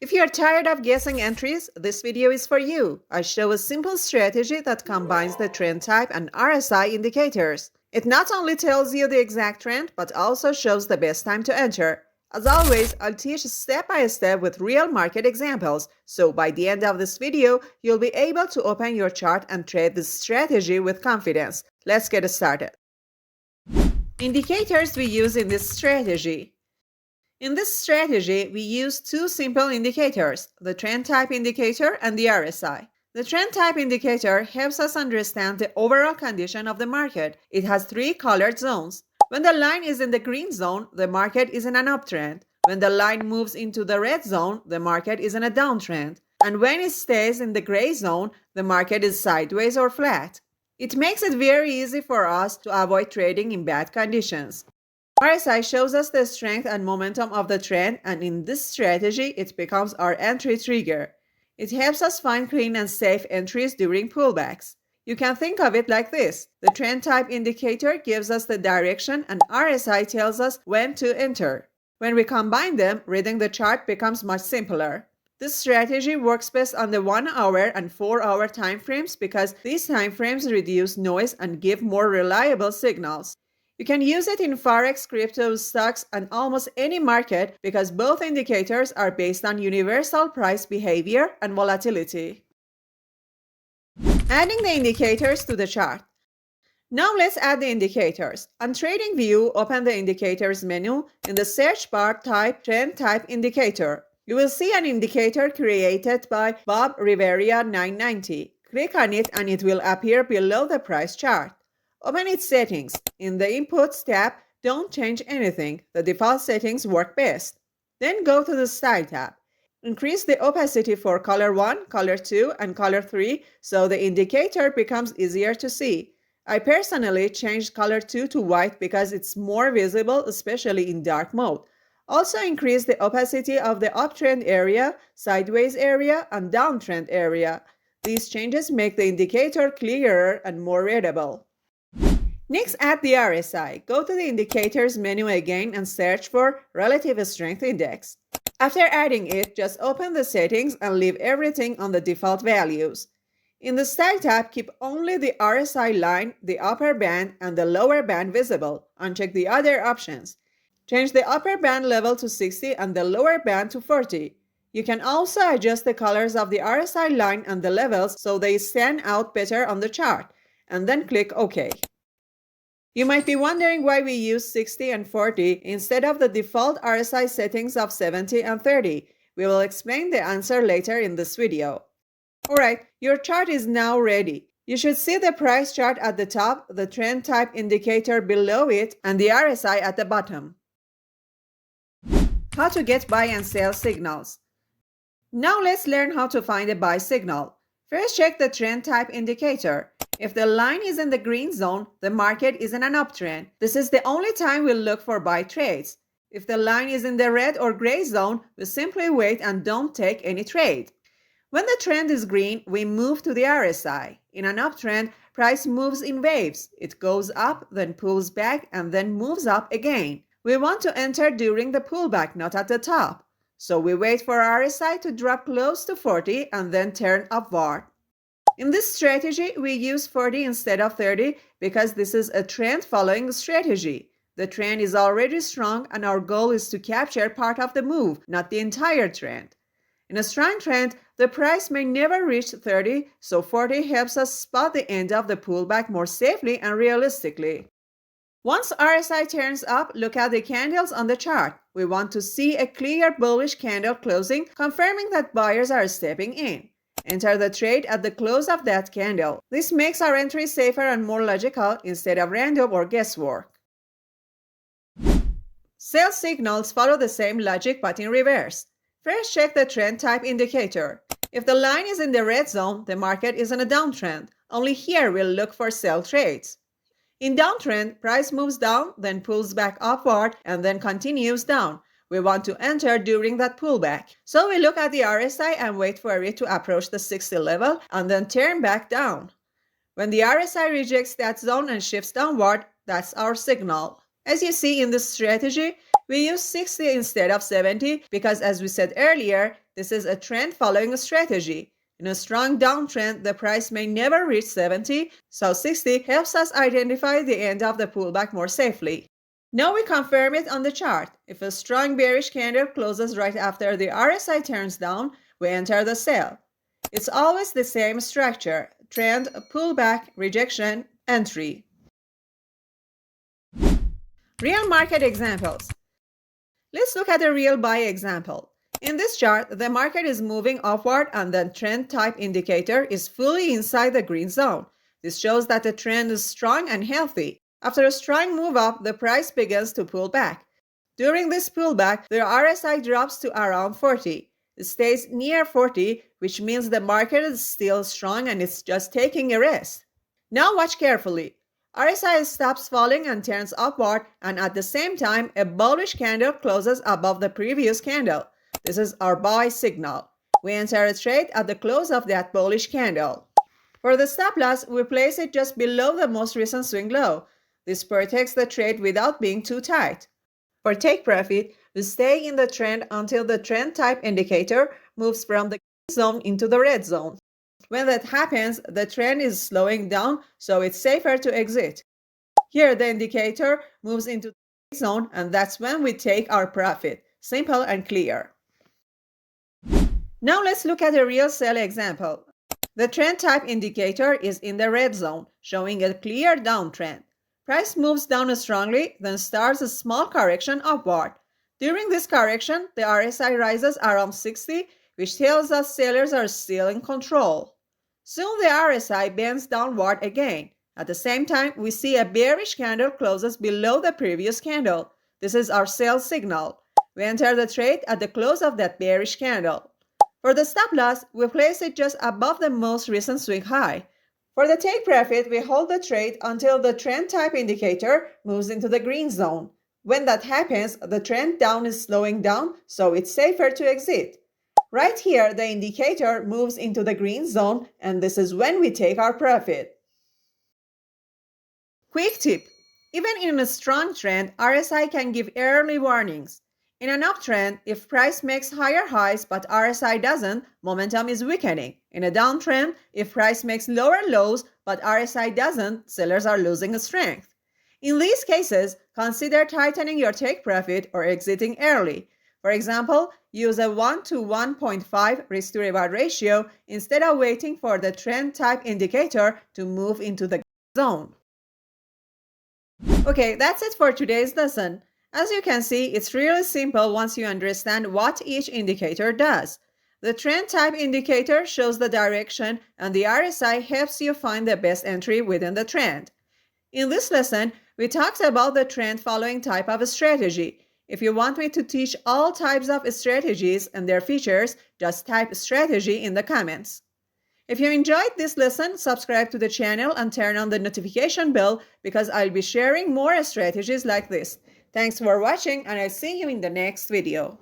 If you're tired of guessing entries, this video is for you. I show a simple strategy that combines the trend type and RSI indicators. It not only tells you the exact trend, but also shows the best time to enter. As always, I'll teach step by step with real market examples, so by the end of this video, you'll be able to open your chart and trade this strategy with confidence. Let's get started. Indicators we use in this strategy. In this strategy, we use two simple indicators, the trend type indicator and the RSI. The trend type indicator helps us understand the overall condition of the market. It has three colored zones. When the line is in the green zone, the market is in an uptrend. When the line moves into the red zone, the market is in a downtrend. And when it stays in the gray zone, the market is sideways or flat. It makes it very easy for us to avoid trading in bad conditions. RSI shows us the strength and momentum of the trend, and in this strategy, it becomes our entry trigger. It helps us find clean and safe entries during pullbacks. You can think of it like this. The trend type indicator gives us the direction and RSI tells us when to enter. When we combine them, reading the chart becomes much simpler. This strategy works best on the 1 hour and 4 hour time frames because these time frames reduce noise and give more reliable signals. You can use it in Forex, crypto, stocks, and almost any market because both indicators are based on universal price behavior and volatility. Adding the indicators to the chart. Now let's add the indicators. On TradingView, open the Indicators menu. In the search bar, type Trend Type Indicator. You will see an indicator created by Bob Rivera 990. Click on it and it will appear below the price chart. Open its settings. In the Inputs tab, don't change anything. The default settings work best. Then go to the Style tab. Increase the opacity for color 1, color 2, and color 3 so the indicator becomes easier to see. I personally changed color 2 to white because it's more visible, especially in dark mode. Also increase the opacity of the uptrend area, sideways area, and downtrend area. These changes make the indicator clearer and more readable. Next, add the RSI. Go to the Indicators menu again and search for Relative Strength Index. After adding it, just open the settings and leave everything on the default values. In the Style tab, keep only the RSI line, the upper band, and the lower band visible. Uncheck the other options. Change the upper band level to 60 and the lower band to 40. You can also adjust the colors of the RSI line and the levels so they stand out better on the chart, and then click OK. You might be wondering why we use 60 and 40 instead of the default RSI settings of 70 and 30. We will explain the answer later in this video. Alright, your chart is now ready. You should see the price chart at the top, the trend type indicator below it, and the RSI at the bottom. How to get buy and sell signals. Now let's learn how to find a buy signal. First, check the trend type indicator. If the line is in the green zone, the market is in an uptrend. This is the only time we'll look for buy trades. If the line is in the red or gray zone, we simply wait and don't take any trade. When the trend is green, we move to the RSI. In an uptrend, price moves in waves. It goes up, then pulls back, and then moves up again. We want to enter during the pullback, not at the top. So we wait for RSI to drop close to 40 and then turn upward. In this strategy, we use 40 instead of 30 because this is a trend following strategy. The trend is already strong and our goal is to capture part of the move, not the entire trend. In a strong trend, the price may never reach 30, so 40 helps us spot the end of the pullback more safely and realistically. Once RSI turns up, look at the candles on the chart. We want to see a clear bullish candle closing, confirming that buyers are stepping in. Enter the trade at the close of that candle. This makes our entry safer and more logical instead of random or guesswork. Sell signals follow the same logic but in reverse. First, check the trend type indicator. If the line is in the red zone, the market is in a downtrend. Only here we'll look for sell trades. In downtrend, price moves down, then pulls back upward, and then continues down. We want to enter during that pullback. So we look at the RSI and wait for it to approach the 60 level and then turn back down. When the RSI rejects that zone and shifts downward, that's our signal. As you see in this strategy, We use 60 instead of 70 because, as we said earlier, this is a trend following strategy. In a strong downtrend, the price may never reach 70, so 60 helps us identify the end of the pullback more safely. Now we confirm it on the chart. If a strong bearish candle closes right after the RSI turns down, we enter the sell. It's always the same structure: trend, pullback, rejection, entry. Real market examples. Let's look at a real buy example. In this chart, the market is moving upward and the trend type indicator is fully inside the green zone. This shows that the trend is strong and healthy. After a strong move up, the price begins to pull back. During this pullback, the RSI drops to around 40. It stays near 40, which means the market is still strong and it's just taking a rest. Now watch carefully. RSI stops falling and turns upward, and at the same time, a bullish candle closes above the previous candle. This is our buy signal. We enter a trade at the close of that bullish candle. For the stop loss, we place it just below the most recent swing low. This protects the trade without being too tight. For take profit, we stay in the trend until the trend type indicator moves from the green zone into the red zone. When that happens, the trend is slowing down, so it's safer to exit. Here, the indicator moves into the green zone, and that's when we take our profit. Simple and clear. Now let's look at a real sell example. The trend type indicator is in the red zone, showing a clear downtrend. Price moves down strongly, then starts a small correction upward. During this correction, the RSI rises around 60, which tells us sellers are still in control. Soon the RSI bends downward again. At the same time, we see a bearish candle closes below the previous candle. This is our sell signal. We enter the trade at the close of that bearish candle. For the stop loss, we place it just above the most recent swing high. For the take profit, we hold the trade until the trend type indicator moves into the green zone. When that happens, the trend down is slowing down, so it's safer to exit. Right here, the indicator moves into the green zone, and this is when we take our profit. Quick tip: even in a strong trend, RSI can give early warnings. In an uptrend, if price makes higher highs but RSI doesn't, momentum is weakening. In a downtrend, if price makes lower lows but RSI doesn't, sellers are losing strength. In these cases, consider tightening your take profit or exiting early. For example, use a 1 to 1.5 risk to reward ratio instead of waiting for the trend type indicator to move into the zone. Okay, that's it for today's lesson. As you can see, it's really simple once you understand what each indicator does. The trend type indicator shows the direction, and the RSI helps you find the best entry within the trend. In this lesson, we talked about the trend following type of strategy. If you want me to teach all types of strategies and their features, just type strategy in the comments. If you enjoyed this lesson, subscribe to the channel and turn on the notification bell because I'll be sharing more strategies like this. Thanks for watching, and I'll see you in the next video.